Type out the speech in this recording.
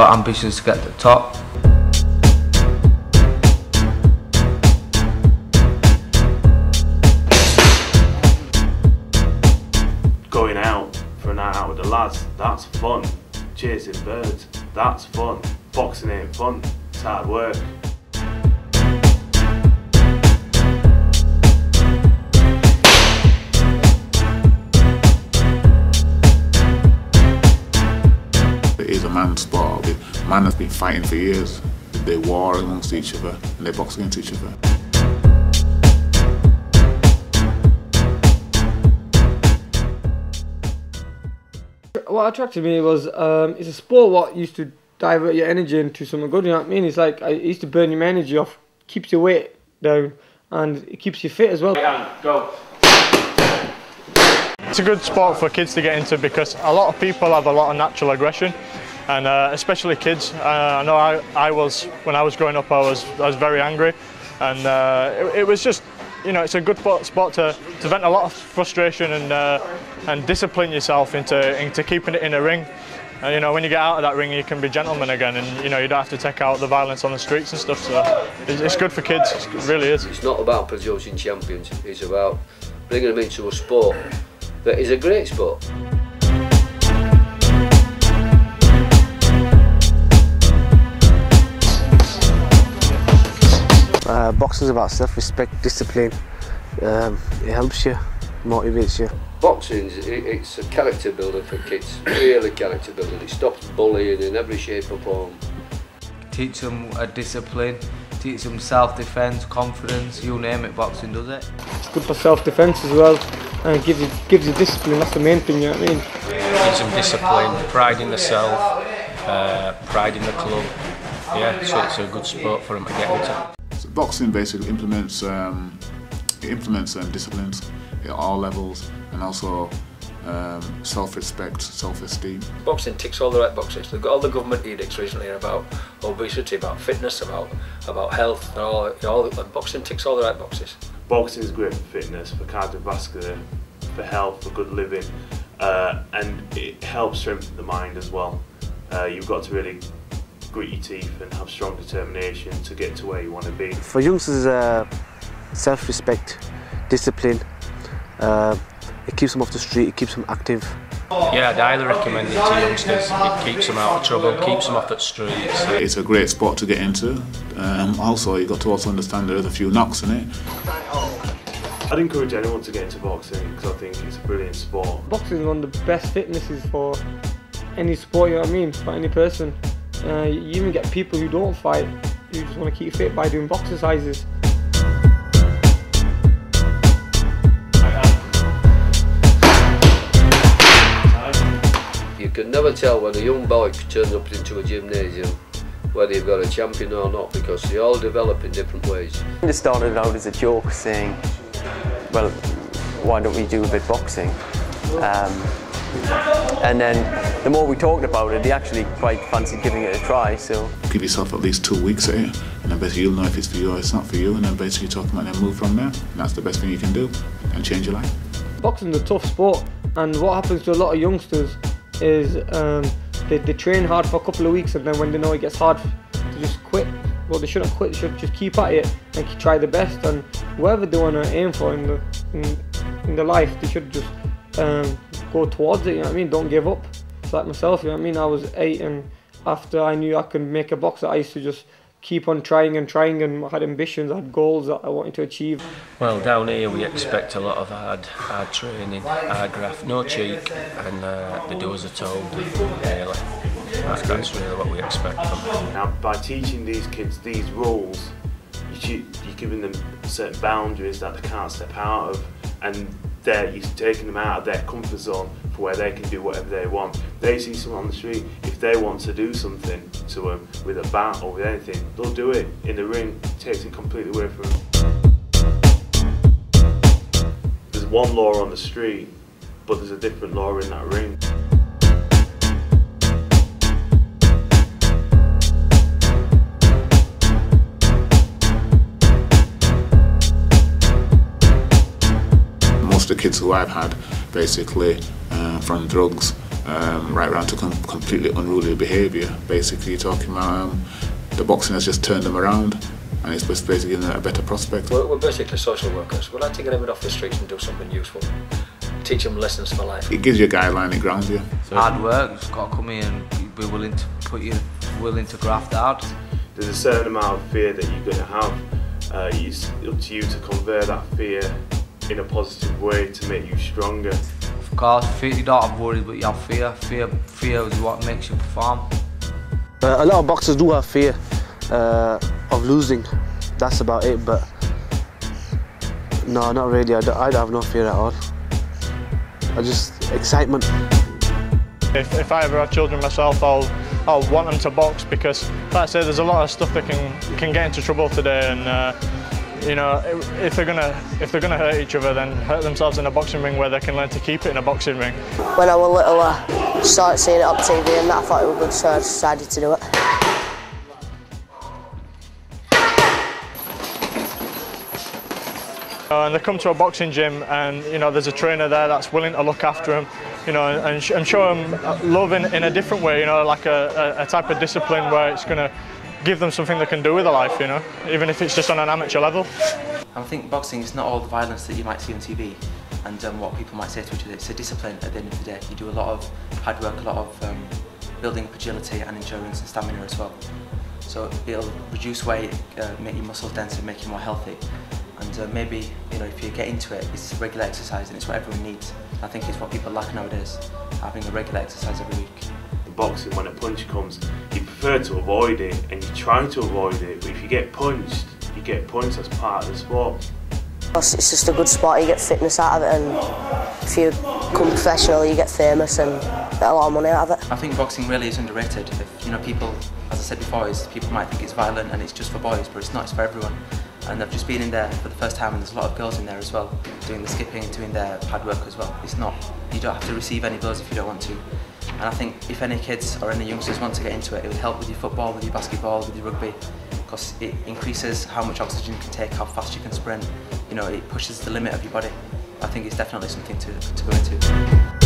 got ambitions to get to the top. Going out for a night out with the lads, that's fun. Chasing birds, that's fun. Boxing ain't fun, it's hard work. It is a man's sport. Man has been fighting for years. They war amongst each other and they box against each other. What attracted me was it's a sport what used to divert your energy into something good, you know what I mean? It's like it used to burn your energy off, keeps your weight down and it keeps you fit as well. Go. It's a good sport for kids to get into because a lot of people have a lot of natural aggression, and especially kids. I know I was, when I was growing up, I was very angry, and it was just, you know, it's a good sport to vent a lot of frustration and discipline yourself into keeping it in a ring. And, you know, when you get out of that ring, you can be gentlemen again, and you know, you don't have to take out the violence on the streets and stuff. So it's good for kids. It really is. It's not about producing champions. It's about bringing them into a sport that is a great sport. Boxing is about self-respect, discipline. It helps you, motivates you. Boxing, it's a character builder for kids, really character builder. It stops bullying in every shape or form. Teach them a discipline, teach them self-defense, confidence, you name it, boxing does it. It's good for self-defense as well and gives you discipline, that's the main thing, you know what I mean? Gives them discipline, pride in the self, pride in the club. Yeah, so it's a good sport for them to get into. So boxing basically implements disciplines at all levels, and also self-respect, self-esteem. Boxing ticks all the right boxes. They've got all the government edicts recently about obesity, about fitness, about health, and boxing ticks all the right boxes. Boxing is great for fitness, for cardiovascular, for health, for good living, and it helps strengthen the mind as well. You've got to really grit your teeth and have strong determination to get to where you want to be. For youngsters, self-respect, discipline, it keeps them off the street, it keeps them active. Yeah, I'd highly recommend it to youngsters. It keeps them out of trouble, keeps them off the streets. It's a great sport to get into. Also, you've got to also understand there's a few knocks in it. I'd encourage anyone to get into boxing because I think it's a brilliant sport. Boxing is one of the best fitnesses for any sport, you know what I mean, for any person. You even get people who don't fight, who just want to keep fit by doing box exercises. You can never tell when a young boy turns up into a gymnasium whether you've got a champion or not, because they all develop in different ways. It started out as a joke, saying, well, why don't we do a bit of boxing? And then the more we talked about it, he actually quite fancied giving it a try. So give yourself at least 2 weeks at it, and then basically you'll know if it's for you or it's not for you, and then basically talk about it and move from there. And that's the best thing you can do and change your life. Boxing is a tough sport, and what happens to a lot of youngsters is they train hard for a couple of weeks, and then when they know it gets hard, they just quit. Well, they shouldn't quit, they should just keep at it and try the best, and whatever they want to aim for in their life, they should just go towards it, you know what I mean? Don't give up. It's like myself, you know what I mean? I was 8, and after I knew I could make a boxer, I used to just keep on trying and trying, and I had ambitions, I had goals that I wanted to achieve. Well, down here we expect a lot of hard training, hard graft, no cheek, and the doors are told, really. That's really what we expect from them. Now, by teaching these kids these rules, you're giving them certain boundaries that they can't step out of, and you're taking them out of their comfort zone for where they can do whatever they want. They see someone on the street, if they want to do something to them with a bat or with anything, they'll do it. In the ring, it takes it completely away from them. There's one law on the street, but there's a different law in that ring. The kids who I've had basically from drugs right round to completely unruly behaviour. Basically, you're talking about the boxing has just turned them around, and it's basically giving them a better prospect. We're basically social workers. We like to get them off the streets and do something useful. Teach them lessons for life. It gives you a guideline, it grounds you. Hard work, you've got to come in and be willing to graft out. There's a certain amount of fear that you're going to have. It's up to you to convert that fear in a positive way to make you stronger. Of course, you don't have worries, but you have fear. Fear is what makes you perform. A lot of boxers do have fear of losing. That's about it, but no, not really. I have no fear at all. Just excitement. If I ever have children myself, I'll want them to box because, like I say, there's a lot of stuff that can get into trouble today, and you know, if they're gonna hurt each other, then hurt themselves in a boxing ring where they can learn to keep it in a boxing ring. When I was little, I started seeing it on TV, and I thought it was good, so I decided to do it. And they come to a boxing gym, and you know, there's a trainer there that's willing to look after them, you know, and show them love in a different way, you know, like a type of discipline where it's going to give them something they can do with their life, you know, even if it's just on an amateur level. I think boxing is not all the violence that you might see on TV and what people might say to each other. It's a discipline at the end of the day. You do a lot of hard work, a lot of building up agility and endurance and stamina as well. So it'll reduce weight, make your muscles denser, make you more healthy. And maybe, you know, if you get into it, it's regular exercise and it's what everyone needs. I think it's what people lack nowadays, having a regular exercise every week. In boxing, when a punch comes, you prefer to avoid it and you try to avoid it, but if you get punched, you get punched as part of the sport. It's just a good sport, you get fitness out of it, and if you become professional, you get famous and get a lot of money out of it. I think boxing really is underrated. If, you know, people, as I said before, people might think it's violent and it's just for boys, but it's not, it's for everyone. And I've just been in there for the first time, and there's a lot of girls in there as well, doing the skipping, doing their pad work as well. It's not, you don't have to receive any blows if you don't want to. And I think if any kids or any youngsters want to get into it, it would help with your football, with your basketball, with your rugby, because it increases how much oxygen you can take, how fast you can sprint. You know, it pushes the limit of your body. I think it's definitely something to go into.